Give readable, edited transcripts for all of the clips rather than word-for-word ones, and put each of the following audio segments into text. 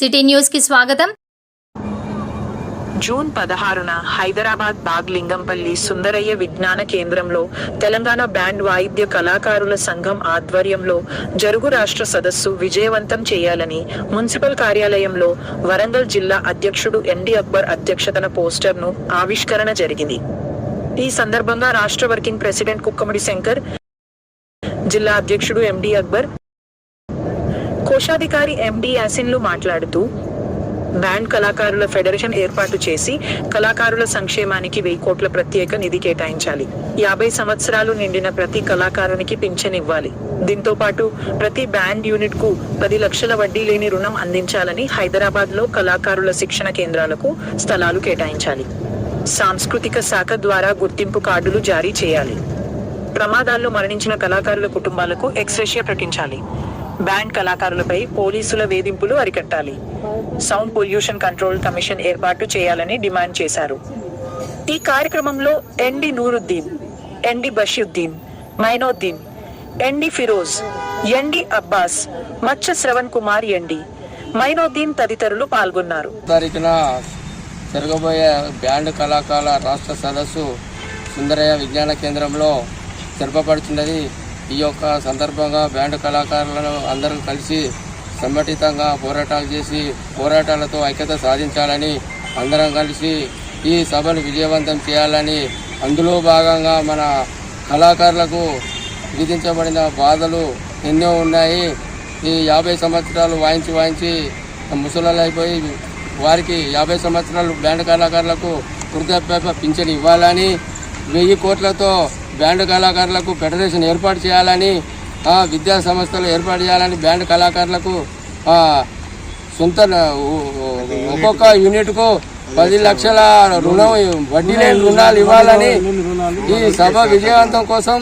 City news కి స్వాగతం. June 16న Hyderabad బాగ్ లింగంపల్లి సుందరయ్య విజ్ఞాన కేంద్రంలో తెలంగాణ బ్యాండ్ వాయిద్య కళాకారుల సంఘం ఆధ్వర్యంలో జరుగు రాష్ట్ర సదస్సు విజయవంతం చేయాలని మున్సిపల్ కార్యాలయంలో వరంగల్ జిల్లా అధ్యక్షుడు ఎండి అక్బర్ అధ్యక్షతన పోస్టర్ను ఆవిష్కరణ జరిగింది. ఈ సందర్భంగా రాష్ట్ర వర్కింగ్ ప్రెసిడెంట్ కుక్కముడి శంకర్, జిల్లా అధ్యక్షుడు ఎండి అక్బర్, కోశాధికారి ఎండి యాసిన్లు మాట్లాడుతూ బ్యాండ్ కళాకారుల ఫెడరేషన్ ఏర్పాటు చేసి కళాకారుల సంక్షేమానికి 1000 కోట్ల ప్రత్యేక నిధి కేటాయించాలి. 50 సంవత్సరాలు నిండిన ప్రతి కళాకారునికి పింఛన్ ఇవ్వాలి. దీంతో పాటు ప్రతి బ్యాండ్ యూనిట్ కు 10 లక్షల వడ్డీ లేని రుణం అందించాలని, హైదరాబాద్ లో కళాకారుల శిక్షణ కేంద్రాలకు స్థలాలు కేటాయించాలి. సాంస్కృతిక శాఖ ద్వారా గుర్తింపు కార్డులు జారీ చేయాలి. ప్రమాదాల్లో మరణించిన కళాకారుల కుటుంబాలకు ఎక్స్‌గ్రేషియా ప్రకటించాలి. బ్యాండ్ కళాకారులపై పోలీసుల వేధింపులు అరికట్టాలి. సౌండ్ పొల్యూషన్ కంట్రోల్ కమిషన్ ఏర్పాటు చేయాలని డిమాండ్ చేశారు. ఈ కార్యక్రమంలో ఎండి నూరుద్దీన్, ఎండి బషీరుద్దీన్, మైనోద్దీన్, ఎండి ఫిరోజ్, ఎండి అబ్బాస్, మచ్చ శ్రవణ్ కుమార్, ఎండి మైనోద్దీన్ తదితరులు పాల్గొన్నారు. జరగబోయే బ్యాండ్ కళాకారుల రాష్ట్ర సదస్సు సుందరయ్య విజ్ఞాన కేంద్రంలో జరపబడుతున్నది. ఈ యొక్క సందర్భంగా బ్యాండ్ కళాకారులను అందరూ కలిసి సంఘటితంగా పోరాటాలు చేసి పోరాటాలతో ఐక్యత సాధించాలని, అందరం కలిసి ఈ సభను విజయవంతం చేయాలని, అందులో భాగంగా మన కళాకారులకు విధించబడిన బాధలు ఎన్నో ఉన్నాయి. ఈ 50 సంవత్సరాలు వాయించి ముసలాళ్ళు అయిపోయి వారికి 50 సంవత్సరాలు బ్యాండ్ కళాకారులకు వృద్ధాప్య పింఛన్ ఇవ్వాలని, 1000 కోట్లతో బ్యాండ్ కళాకారులకు ఫెడరేషన్ ఏర్పాటు చేయాలని, విద్యా సంస్థలు ఏర్పాటు చేయాలని, బ్యాండ్ కళాకారులకు సొంత ఒక్కొక్క యూనిట్కు 10 లక్షల రుణం, వడ్డీ లేని రుణాలు ఇవ్వాలని ఈ సభ విజయవంతం కోసం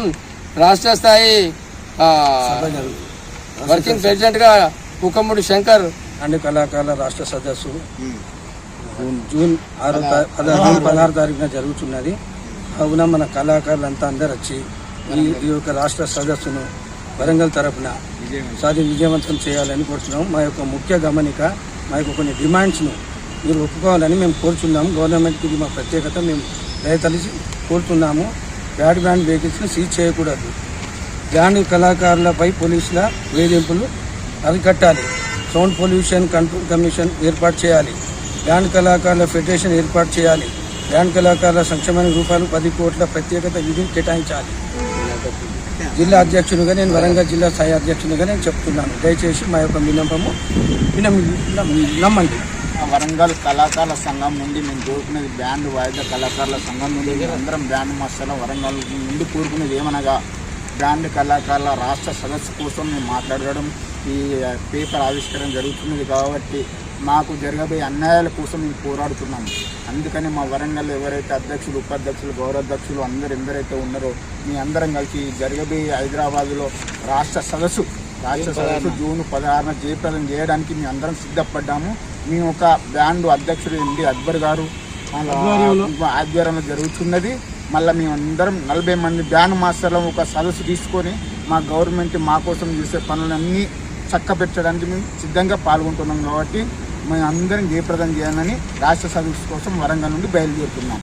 రాష్ట్ర స్థాయి వర్కింగ్ ప్రెసిడెంట్గా కుక్కముడి శంకర్ బ్యాండ్ కళాకారుల రాష్ట్ర సదస్సు జూన్ 16 తారీఖున జరుగుతున్నది. కావున మన కళాకారులంతా అందరూ వచ్చి ఈ యొక్క రాష్ట్ర సదస్సును వరంగల్ తరఫున విజయవంతం చేయాలని కోరుతున్నాము. మా యొక్క ముఖ్య గమనిక, మా యొక్క కొన్ని డిమాండ్స్ను మీరు ఒప్పుకోవాలని మేము కోరుతున్నాము. గవర్నమెంట్కి ఇది మా ప్రత్యేకత, మేము దయతలిసి కోరుతున్నాము. బ్యాండ్ వెహికల్స్ని సీజ్ చేయకూడదు. బ్యాండ్ కళాకారులపై పోలీసుల వేధింపులు అరికట్టాలి. సౌండ్ పొల్యూషన్ కంట్రోల్ కమిషన్ ఏర్పాటు చేయాలి. బ్యాండ్ కళాకారుల ఫెడరేషన్ ఏర్పాటు చేయాలి. బ్యాండ్ కళాకారుల సంక్షేమానికి రూపాయలు 10 కోట్ల ప్రత్యేకత నిధిని కేటాయించాలి. జిల్లా అధ్యక్షునిగా, నేను వరంగల్ జిల్లా స్థాయి అధ్యక్షునిగా నేను చెప్తున్నాను. దయచేసి మా యొక్క విన్నపము నమ్మండి. వరంగల్ కళాకారుల సంఘం నుండి మేము కోరుకునేది, బ్యాండ్ వాయిద్య కళాకారుల సంఘం నుండి అందరం బ్యాండ్ మాస్టర్ల వరంగల్ నుండి కోరుకునేది ఏమనగా, బ్యాండ్ కళాకారుల రాష్ట్ర సదస్సు కోసం మేము మాట్లాడడం, ఈ పేపర్ ఆవిష్కరణ జరుగుతున్నది కాబట్టి మాకు జరగబోయే అన్యాయాల కోసం మేము పోరాడుతున్నాము. అందుకని మా వరంగల్ ఎవరైతే అధ్యక్షులు, ఉపాధ్యక్షులు, గౌరవాధ్యక్షులు అందరూ ఎందరైతే ఉన్నారో మీ అందరం కలిసి జరగబోయే హైదరాబాదులో రాష్ట్ర సదస్సు జూన్ 16న జయప్రదం చేయడానికి మేము అందరం సిద్ధపడ్డాము. మేము ఒక బ్యాండ్ అధ్యక్షుడు ఎండి అక్బర్ గారు ఆధ్వర్యంలో జరుగుతున్నది. మళ్ళీ మేము అందరం 40 మంది బ్యాండ్ మాస్టర్లు ఒక సదస్సు తీసుకొని మా గవర్నమెంట్ మా కోసం చేసే పనులన్నీ చక్కబెట్టడానికి మేము సిద్ధంగా పాల్గొంటున్నాం. కాబట్టి మేము అందరం జయప్రదం చేయాలని రాష్ట్ర సదస్సు కోసం వరంగల్ నుండి బయలుదేరుతున్నాం.